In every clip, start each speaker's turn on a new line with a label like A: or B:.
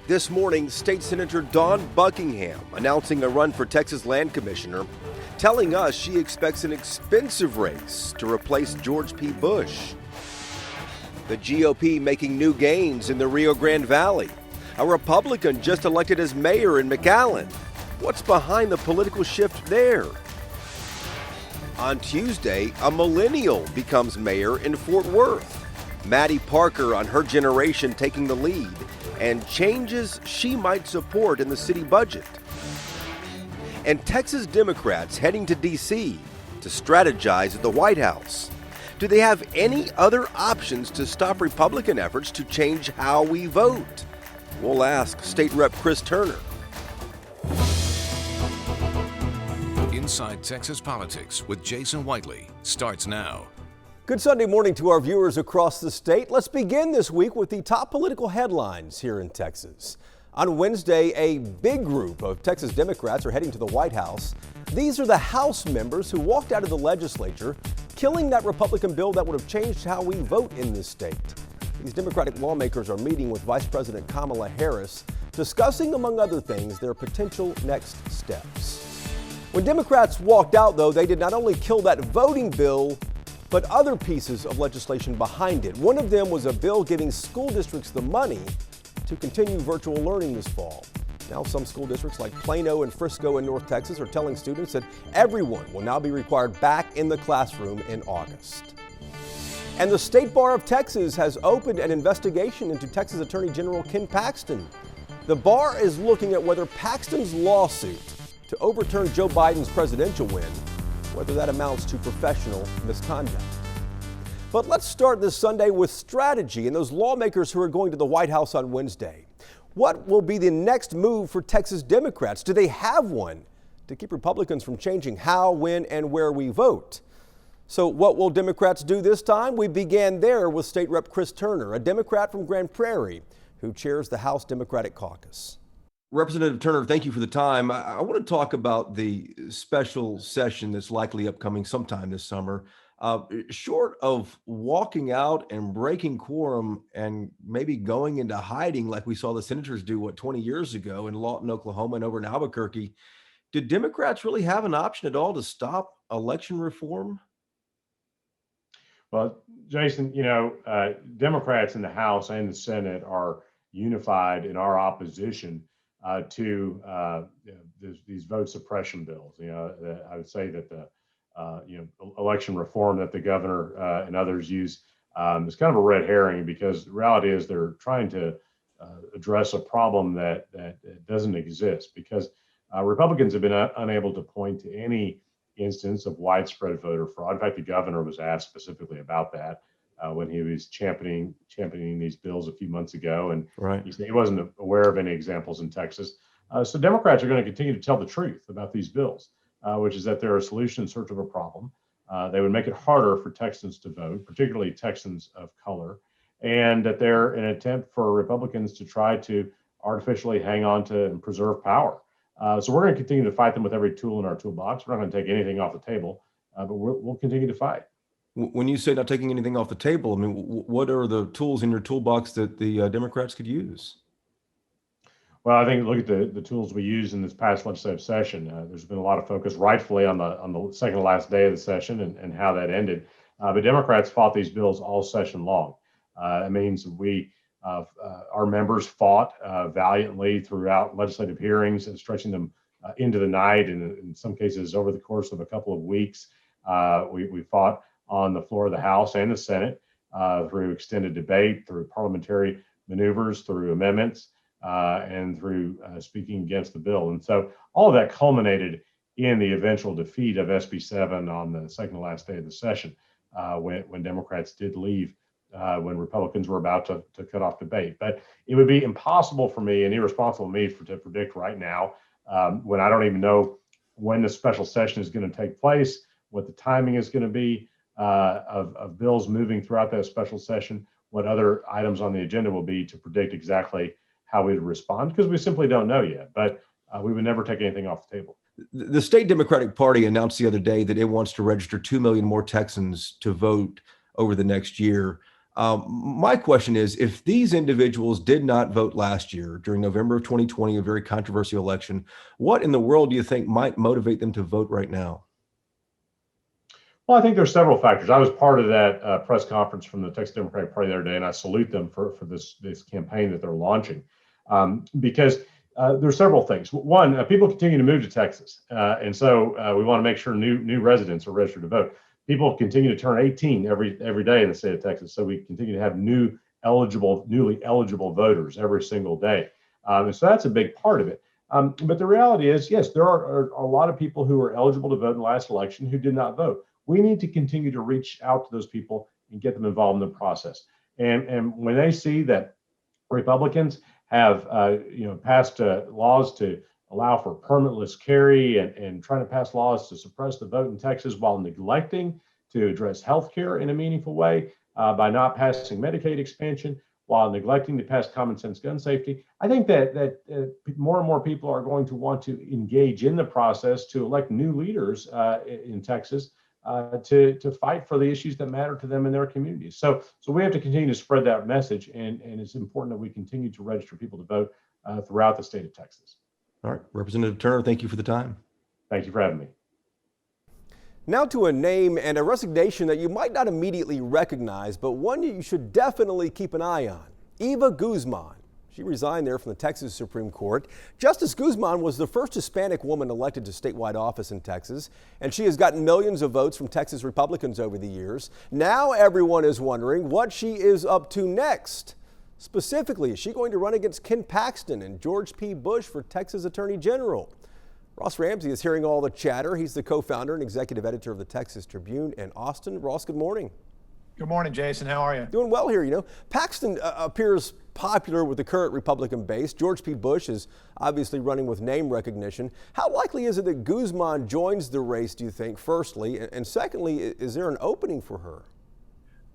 A: This morning, State Senator Dawn Buckingham announcing a run for Texas Land Commissioner, telling us she expects an expensive race to replace George P. Bush. The GOP making new gains in the Rio Grande Valley. A Republican just elected as mayor in McAllen. What's behind the political shift there? On Tuesday, a millennial becomes mayor in Fort Worth. Mattie Parker on her generation taking the lead, and changes she might support in the city budget. And Texas Democrats heading to D.C. to strategize at the White House. Do they have any other options to stop Republican efforts to change how we vote? We'll ask State Rep Chris Turner.
B: Inside Texas Politics with Jason Whiteley starts now.
C: Good Sunday morning to our viewers across the state. Let's begin this week with the top political headlines here in Texas. On Wednesday, a big group of Texas Democrats are heading to the White House. These are the House members who walked out of the legislature, killing that Republican bill that would have changed how we vote in this state. These Democratic lawmakers are meeting with Vice President Kamala Harris, discussing, among other things, their potential next steps. When Democrats walked out, though, they did not only kill that voting bill, but other pieces of legislation behind it. One of them was a bill giving school districts the money to continue virtual learning this fall. Now some school districts like Plano and Frisco in North Texas are telling students that everyone will now be required back in the classroom in August. And the State Bar of Texas has opened an investigation into Texas Attorney General Ken Paxton. The bar is looking at whether Paxton's lawsuit to overturn Joe Biden's presidential win, whether that amounts to professional misconduct. But let's start this Sunday with strategy and those lawmakers who are going to the White House on Wednesday. What will be the next move for Texas Democrats? Do they have one to keep Republicans from changing how, when, and where we vote? So what will Democrats do this time? We began there with State Rep Chris Turner, a Democrat from Grand Prairie, who chairs the House Democratic Caucus.
A: Representative Turner, thank you for the time. I want to talk about the special session that's likely upcoming sometime this summer. Short of walking out and breaking quorum and maybe going into hiding like we saw the senators do, 20 years ago in Lawton, Oklahoma and over in Albuquerque, did Democrats really have an option at all to stop election reform?
D: Well, Jason, Democrats in the House and the Senate are unified in our opposition to these vote suppression bills. I would say that the election reform that the governor and others use is kind of a red herring, because the reality is they're trying to address a problem that doesn't exist, because Republicans have been unable to point to any instance of widespread voter fraud. In fact, the governor was asked specifically about that when he was championing these bills a few months ago, and
A: right.
D: He said he wasn't aware of any examples in Texas. So Democrats are going to continue to tell the truth about these bills, which is that they're a solution in search of a problem. They would make it harder for Texans to vote, particularly Texans of color, and that they're an attempt for Republicans to try to artificially hang on to and preserve power. So we're going to continue to fight them with every tool in our toolbox. We're not going to take anything off the table, but we'll continue to fight.
A: When you say not taking anything off the table, I mean, what are the tools in your toolbox that the Democrats could use?
D: Well, I think look at the tools we used in this past legislative session. There's been a lot of focus, rightfully, on the second to last day of the session and how that ended. But Democrats fought these bills all session long. It means our members fought valiantly throughout legislative hearings, and stretching them into the night, and in some cases over the course of a couple of weeks. We fought on the floor of the House and the Senate through extended debate, through parliamentary maneuvers, through amendments, and through speaking against the bill. And so all of that culminated in the eventual defeat of SB 7 on the second to last day of the session, when Democrats did leave, when Republicans were about to cut off debate. But it would be impossible for me and irresponsible of me to predict right now, when I don't even know when the special session is going to take place, what the timing is going to be of bills moving throughout that special session, what other items on the agenda will be, to predict exactly how we would respond, because we simply don't know yet. But we would never take anything off the table.
A: The state Democratic Party announced the other day that it wants to register 2 million more Texans to vote over the next year. My question is, if these individuals did not vote last year during November of 2020, a very controversial election, what in the world do you think might motivate them to vote right now?
D: Well, I think there's several factors. I was part of that press conference from the Texas Democratic Party the other day, and I salute them for this campaign that they're launching, because there's several things. One, people continue to move to Texas, and so we want to make sure new residents are registered to vote. People continue to turn 18 every day in the state of Texas, so we continue to have newly eligible voters every single day, and so that's a big part of it. But the reality is, yes, there are a lot of people who were eligible to vote in the last election who did not vote. We need to continue to reach out to those people and get them involved in the process. And when they see that Republicans have passed laws to allow for permitless carry and trying to pass laws to suppress the vote in Texas while neglecting to address health care in a meaningful way, by not passing Medicaid expansion, while neglecting to pass common sense gun safety, I think that more and more people are going to want to engage in the process to elect new leaders in Texas, to fight for the issues that matter to them in their communities. So we have to continue to spread that message, and it's important that we continue to register people to vote throughout the state of Texas.
A: All right, Representative Turner, thank you for the time.
D: Thank you for having me.
C: Now to a name and a resignation that you might not immediately recognize, but one you should definitely keep an eye on. Eva Guzman. She resigned there from the Texas Supreme Court. Justice Guzman was the first Hispanic woman elected to statewide office in Texas, and she has gotten millions of votes from Texas Republicans over the years. Now everyone is wondering what she is up to next. Specifically, is she going to run against Ken Paxton and George P. Bush for Texas Attorney General? Ross Ramsey is hearing all the chatter. He's the co-founder and executive editor of the Texas Tribune in Austin. Ross, good morning.
E: Good morning, Jason. How are you?
C: Doing well here. You know, Paxton appears popular with the current Republican base. George P. Bush is obviously running with name recognition. How likely is it that Guzman joins the race, do you think, firstly? And secondly, is there an opening for her?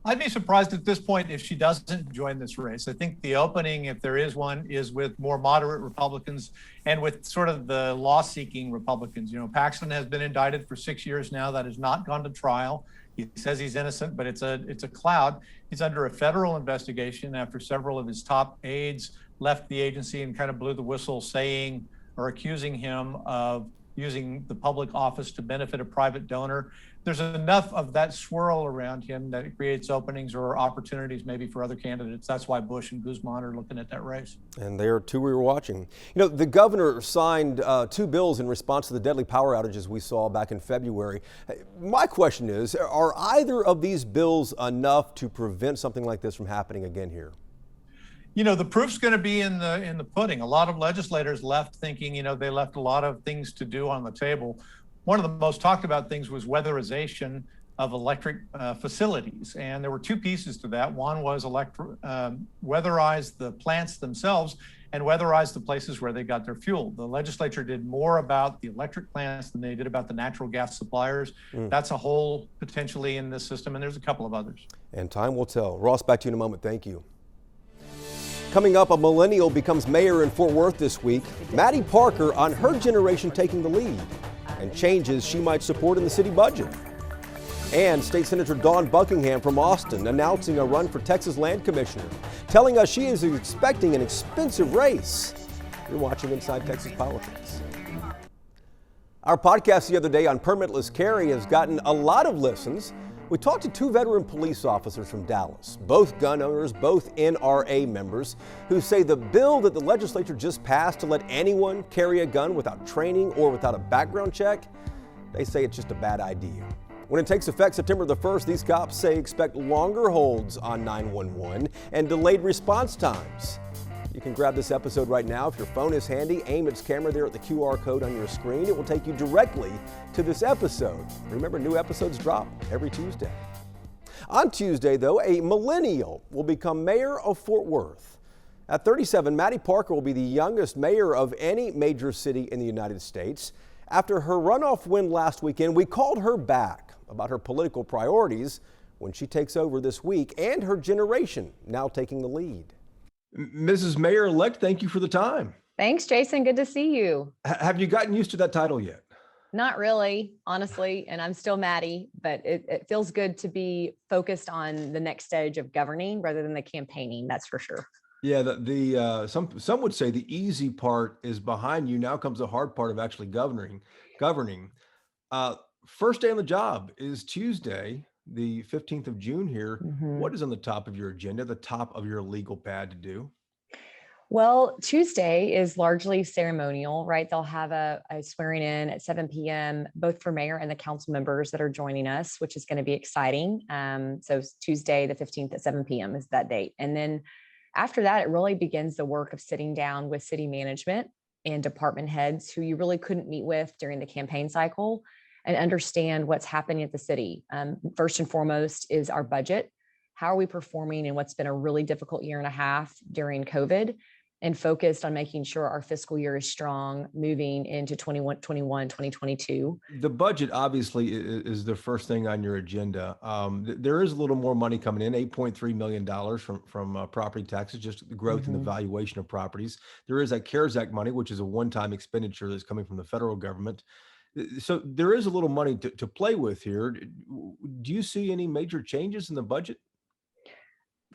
E: I'd be surprised at this point if she doesn't join this race. I think the opening, if there is one, is with more moderate Republicans and with sort of the law-seeking Republicans. You know, Paxton has been indicted for 6 years now. That has not gone to trial. He says he's innocent, but it's a cloud. He's under a federal investigation after several of his top aides left the agency and kind of blew the whistle, saying or accusing him of using the public office to benefit a private donor. There's enough of that swirl around him that it creates openings or opportunities maybe for other candidates. That's why Bush and Guzman are looking at that race. And
C: they are two we were watching. You know, the governor signed 2 bills in response to the deadly power outages we saw back in February. My question is, are either of these bills enough to prevent something like this from happening again here?
E: You know, the proof's going to be in the pudding. A lot of legislators left thinking, you know, they left a lot of things to do on the table. One of the most talked about things was weatherization of electric facilities. And there were 2 pieces to that. One was weatherize the plants themselves and weatherize the places where they got their fuel. The legislature did more about the electric plants than they did about the natural gas suppliers. That's a hole potentially in this system, and there's a couple of others.
C: And time will tell. Ross, back to you in a moment. Thank you. Coming up, a millennial becomes mayor in Fort Worth this week. Mattie Parker on her generation taking the lead and changes she might support in the city budget. And State Senator Dawn Buckingham from Austin announcing a run for Texas Land Commissioner, telling us she is expecting an expensive race. You're watching Inside Texas Politics. Our podcast the other day on permitless carry has gotten a lot of listens. We talked to 2 veteran police officers from Dallas, both gun owners, both NRA members, who say the bill that the legislature just passed to let anyone carry a gun without training or without a background check, they say it's just a bad idea. When it takes effect September the 1st, these cops say expect longer holds on 911 and delayed response times. You can grab this episode right now. If your phone is handy, aim its camera there at the QR code on your screen. It will take you directly to this episode. Remember, new episodes drop every Tuesday. On Tuesday, though, a millennial will become mayor of Fort Worth. At 37, Mattie Parker will be the youngest mayor of any major city in the United States. After her runoff win last weekend, we called her back about her political priorities when she takes over this week and her generation now taking the lead. Mrs. Mayor-elect, thank you for the time.
F: Thanks, Jason. Good to see you.
C: Have you gotten used to that title yet?
F: Not really, honestly, and I'm still Mattie, but it feels good to be focused on the next stage of governing rather than the campaigning. That's for sure.
C: Yeah, some would say the easy part is behind you. Now comes the hard part of actually governing. Uh, First day on the job is Tuesday, the 15th of June here.
F: Mhm.
C: What is on the top of your agenda, the top of your legal pad to do?
F: Well, Tuesday is largely ceremonial, right? They'll have a swearing in at 7 p.m., both for mayor and the council members that are joining us, which is going to be exciting. So Tuesday, the 15th at 7 p.m. is that date. And then after that, it really begins the work of sitting down with city management and department heads who you really couldn't meet with during the campaign cycle and understand what's happening at the city. First and foremost is our budget. How are we performing in what's been a really difficult year and a half during COVID, and focused on making sure our fiscal year is strong moving into 2022.
C: The budget obviously is the first thing on your agenda. There is a little more money coming in, $8.3 million from property taxes, just the growth in the valuation of properties. There is that CARES Act money, which is a one-time expenditure that's coming from the federal government. So there is a little money to play with here. Do you see any major changes in the budget?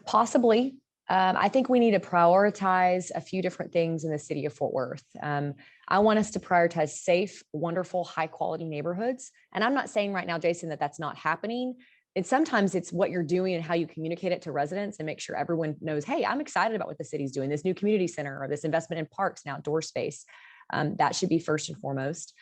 F: Possibly. I think we need to prioritize a few different things in the city of Fort Worth. I want us to prioritize safe, wonderful, high quality neighborhoods. And I'm not saying right now, Jason, that that's not happening. And sometimes it's what you're doing and how you communicate it to residents and make sure everyone knows, hey, I'm excited about what the city's doing, this new community center or this investment in parks and outdoor space. That should be first and foremost.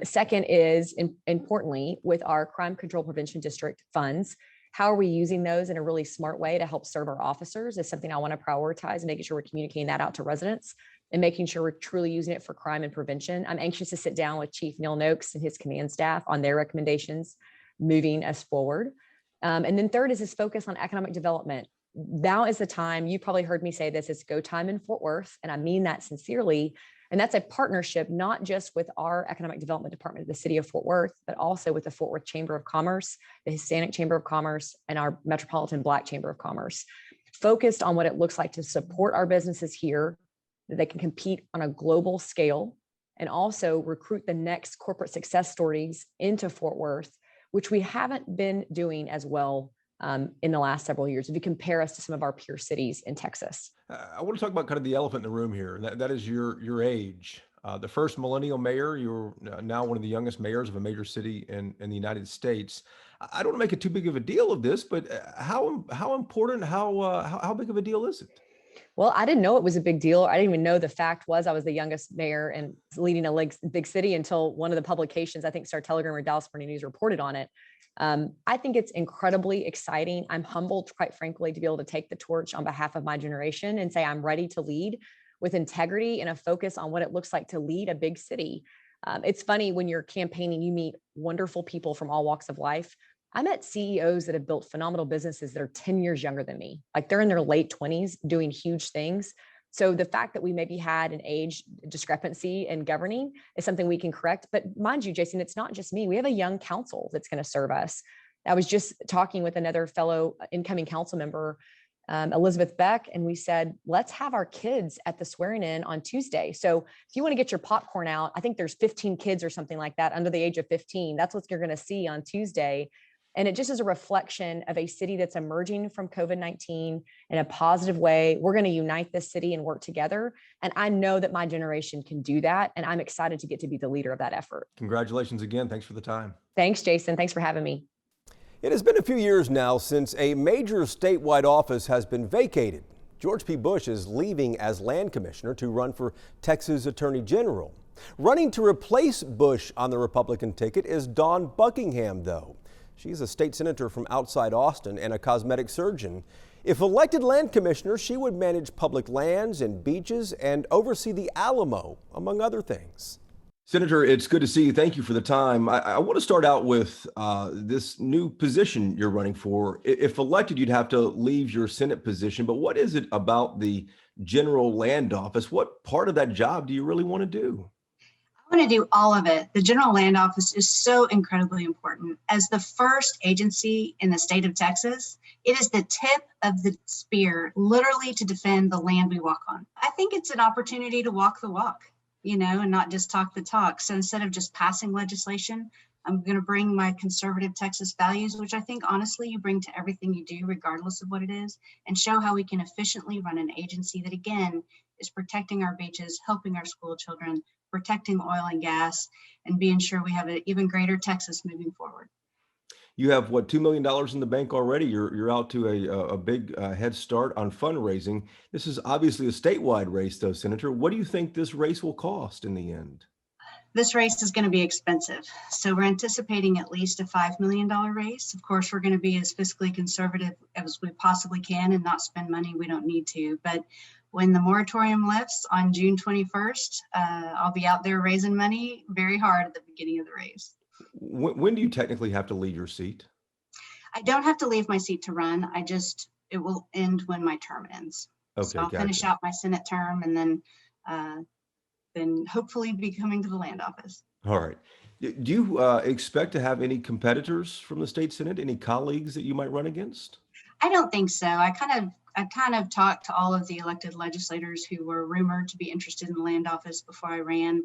F: Second is, importantly, with our crime control prevention district funds, how are we using those in a really smart way to help serve our officers is something I want to prioritize, and making sure we're communicating that out to residents and making sure we're truly using it for crime and prevention. I'm anxious to sit down with Chief Neil Noakes and his command staff on their recommendations, moving us forward. And then third is this focus on economic development. Now is the time, you probably heard me say this, it's go time in Fort Worth, and I mean that sincerely. And that's a partnership, not just with our economic development department of the city of Fort Worth, but also with the Fort Worth Chamber of Commerce, the Hispanic Chamber of Commerce, and our Metropolitan Black Chamber of Commerce, focused on what it looks like to support our businesses here, that they can compete on a global scale, and also recruit the next corporate success stories into Fort Worth, which we haven't been doing as well in the last several years, if you compare us to some of our peer cities in Texas.
C: I want to talk about kind of the elephant in the room here. That is your age. The first millennial mayor, you're now one of the youngest mayors of a major city in the United States. I don't want to make it too big of a deal of this, but how important, how big of a deal is it?
F: Well, I didn't know it was a big deal. I didn't even know the fact was I was the youngest mayor and leading a big city until one of the publications, I think Star Telegram or Dallas Morning News, reported on it. I think it's incredibly exciting. I'm humbled, quite frankly, to be able to take the torch on behalf of my generation and say I'm ready to lead with integrity and a focus on what it looks like to lead a big city. It's funny, when you're campaigning, you meet wonderful people from all walks of life. I met CEOs that have built phenomenal businesses that are 10 years younger than me. Like, they're in their late 20s doing huge things. So the fact that we maybe had an age discrepancy in governing is something we can correct. But mind you, Jason, it's not just me. We have a young council that's going to serve us. I was just talking with another fellow incoming council member, Elizabeth Beck, and we said, let's have our kids at the swearing in on Tuesday. So if you want to get your popcorn out, I think there's 15 kids or something like that under the age of 15. That's what you're going to see on Tuesday. And it just is a reflection of a city that's emerging from COVID-19 in a positive way. We're going to unite this city and work together. And I know that my generation can do that. And I'm excited to get to be the leader of that effort.
C: Congratulations again. Thanks for the time.
F: Thanks, Jason. Thanks for having me.
C: It has been a few years now since a major statewide office has been vacated. George P. Bush is leaving as land commissioner to run for Texas Attorney General. Running to replace Bush on the Republican ticket is Dawn Buckingham, though. She's a state senator from outside Austin and a cosmetic surgeon. If elected land commissioner, she would manage public lands and beaches and oversee the Alamo, among other things. Senator, it's good to see you. Thank you for the time. I want to start out with this new position you're running for. If elected, you'd have to leave your Senate position, but what is it about the general land office? What part of that job do you really want to do?
G: I want to do all of it. The General Land Office is so incredibly important. As the first agency in the state of Texas, it is the tip of the spear, literally, to defend the land we walk on. I think it's an opportunity to walk the walk. and not just talk the talk. So instead of just passing legislation, I'm going to bring my conservative Texas values, which I think honestly you bring to everything you do, regardless of what it is, and show how we can efficiently run an agency that, again, is protecting our beaches, helping our school children, protecting oil and gas, and being sure we have an even greater Texas moving forward.
C: You have what, $2 million in the bank already? You're out to a big head start on fundraising. This is obviously a statewide race, though, Senator. What do you think this race will cost in the end?
G: This race is going to be expensive. So we're anticipating at least a $5 million race. Of course, we're going to be as fiscally conservative as we possibly can and not spend money we don't need to. But when the moratorium lifts on June 21st, I'll be out there raising money very hard at the beginning of the race.
C: When do you technically have to leave your seat?
G: I don't have to leave my seat to run. It will end when my term ends.
C: Okay,
G: so I'll
C: gotcha.
G: finish out my Senate term and then hopefully be coming to the land office.
C: All right. Do you expect to have any competitors from the state Senate, any colleagues that you might run against?
G: I don't think so. I kind of talked to all of the elected legislators who were rumored to be interested in the land office before I ran.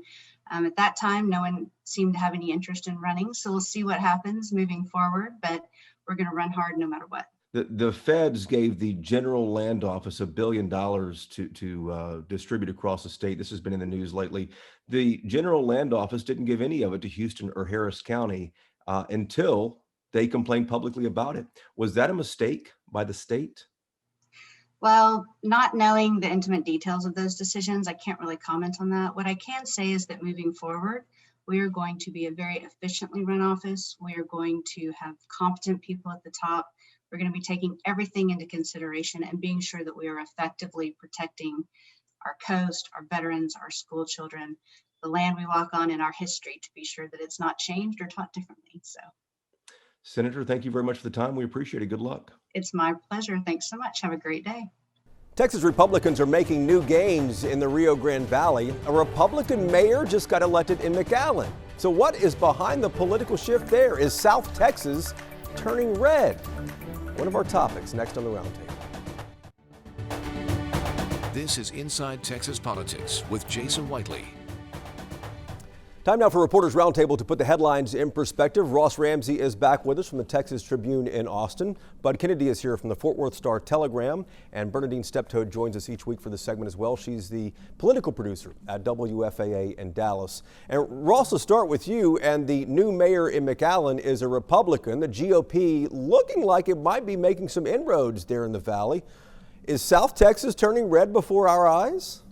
G: At that time, no one seemed to have any interest in running. So we'll see what happens moving forward, but we're going to run hard no matter what.
C: The feds gave the general land office $1 billion to distribute across the state. This has been in the news lately. The general land office didn't give any of it to Houston or Harris County until they complained publicly about it. Was that a mistake by the state?
G: Well, not knowing the intimate details of those decisions, I can't really comment on that. What I can say is that moving forward, we are going to be a very efficiently run office. We are going to have competent people at the top. We're going to be taking everything into consideration and being sure that we are effectively protecting our coast, our veterans, our school children, the land we walk on, and our history to be sure that it's not changed or taught differently. So,
C: Senator, thank you very much for the time. We appreciate it. Good luck.
G: It's my pleasure. Thanks so much. Have a great day.
C: Texas Republicans are making new gains in the Rio Grande Valley. A Republican mayor just got elected in McAllen. So what is behind the political shift there? Is South Texas turning red? One of our topics next on the Roundtable.
B: This is Inside Texas Politics with Jason Whiteley.
C: Time now for Reporters Roundtable to put the headlines in perspective. Ross Ramsey is back with us from the Texas Tribune in Austin. Bud Kennedy is here from the Fort Worth Star-Telegram, and Bernadine Steptoe joins us each week for this segment as well. She's the political producer at WFAA in Dallas. And Ross, let's start with you. And the new mayor in McAllen is a Republican. The GOP looking like it might be making some inroads there in the valley. Is South Texas turning red before our eyes?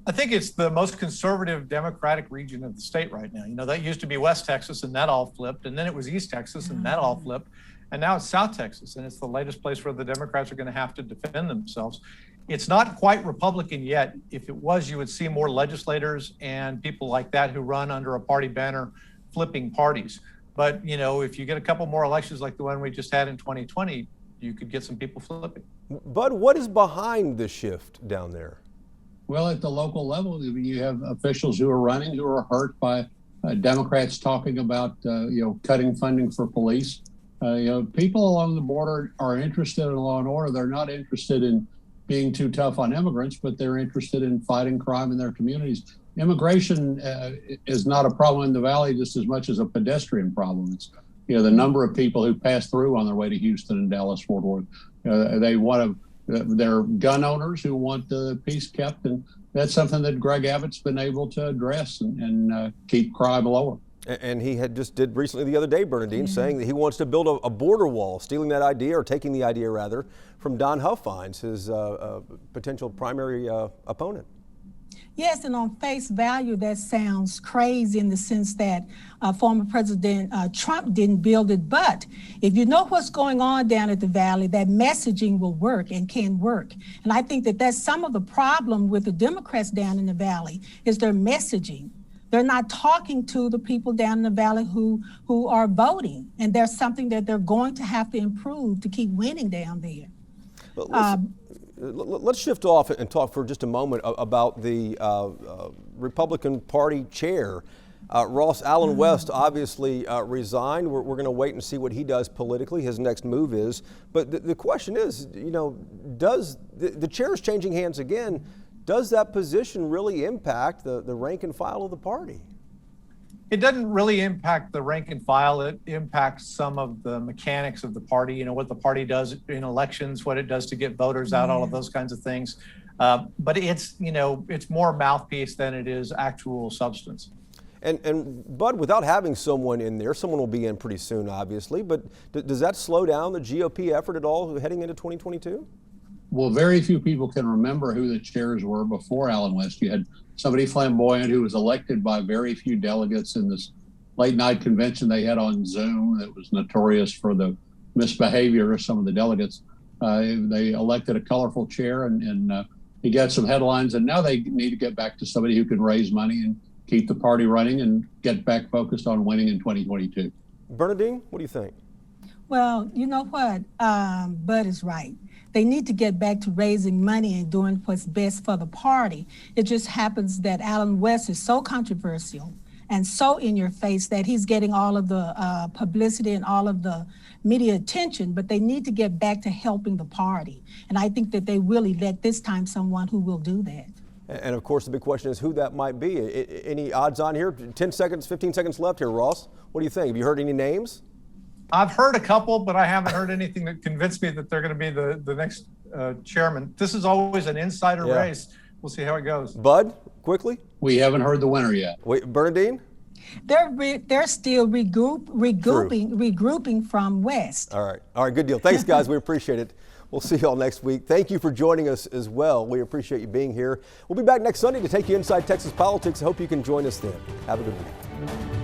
E: I think it's the most conservative Democratic region of the state right now. That used to be West Texas and that all flipped. And then it was East Texas and that all flipped. And now it's South Texas. And it's the latest place where the Democrats are going to have to defend themselves. It's not quite Republican yet. If it was, you would see more legislators and people like that who run under a party banner flipping parties. But, if you get a couple more elections like the one we just had in 2020, you could get some people flipping.
C: Bud, what is behind the shift down there?
H: Well, at the local level, you have officials who are running who are hurt by Democrats talking about, cutting funding for police. People along the border are interested in law and order. They're not interested in being too tough on immigrants, but they're interested in fighting crime in their communities. Immigration is not a problem in the valley just as much as a pedestrian problem. It's, the number of people who pass through on their way to Houston and Dallas, Fort Worth. They're gun owners who want the peace kept, and that's something that Greg Abbott's been able to address and keep crime lower.
C: And he did recently the other day, Bernadine, saying that he wants to build a border wall, stealing that idea, or taking the idea rather, from Don Huffines, his potential primary opponent.
I: Yes, and on face value, that sounds crazy in the sense that former President Trump didn't build it. But if you know what's going on down at the Valley, that messaging will work and can work. And I think that that's some of the problem with the Democrats down in the Valley is their messaging. They're not talking to the people down in the Valley who are voting. And there's something that they're going to have to improve to keep winning down there.
C: Let's shift off and talk for just a moment about the Republican Party chair. Ross Allen West obviously resigned. We're going to wait and see what he does politically, his next move is. But the question is, does the chair is changing hands again. Does that position really impact the rank and file of the party?
E: It doesn't really impact the rank and file. It impacts some of the mechanics of the party, you know, what the party does in elections, what it does to get voters out, all of those kinds of things. But it's, you know, it's more mouthpiece than it is actual substance.
C: And Bud, without having someone in there, someone will be in pretty soon, obviously, but does that slow down the GOP effort at all heading into 2022?
H: Well, very few people can remember who the chairs were before Allen West. You had somebody flamboyant who was elected by very few delegates in this late night convention they had on Zoom that was notorious for the misbehavior of some of the delegates. They elected a colorful chair and he got some headlines, and now they need to get back to somebody who can raise money and keep the party running and get back focused on winning in 2022.
C: Bernadine, what do you think?
I: Well, you know what? Bud is right. They need to get back to raising money and doing what's best for the party. It just happens that Allen West is so controversial and so in your face that he's getting all of the publicity and all of the media attention, but they need to get back to helping the party. And I think that they will elect this time someone who will do that.
C: And of course, the big question is who that might be. Any odds on here? 10 seconds, 15 seconds left here, Ross. What do you think? Have you heard any names?
E: I've heard a couple, but I haven't heard anything that convinced me that they're going to be the next chairman. This is always an insider race. We'll see how it goes.
C: Bud, quickly?
H: We haven't heard the winner yet.
C: Wait, Bernadine?
I: They're still regrouping from West.
C: All right, good deal. Thanks, guys. We appreciate it. We'll see you all next week. Thank you for joining us as well. We appreciate you being here. We'll be back next Sunday to take you inside Texas politics. I hope you can join us then. Have a good week.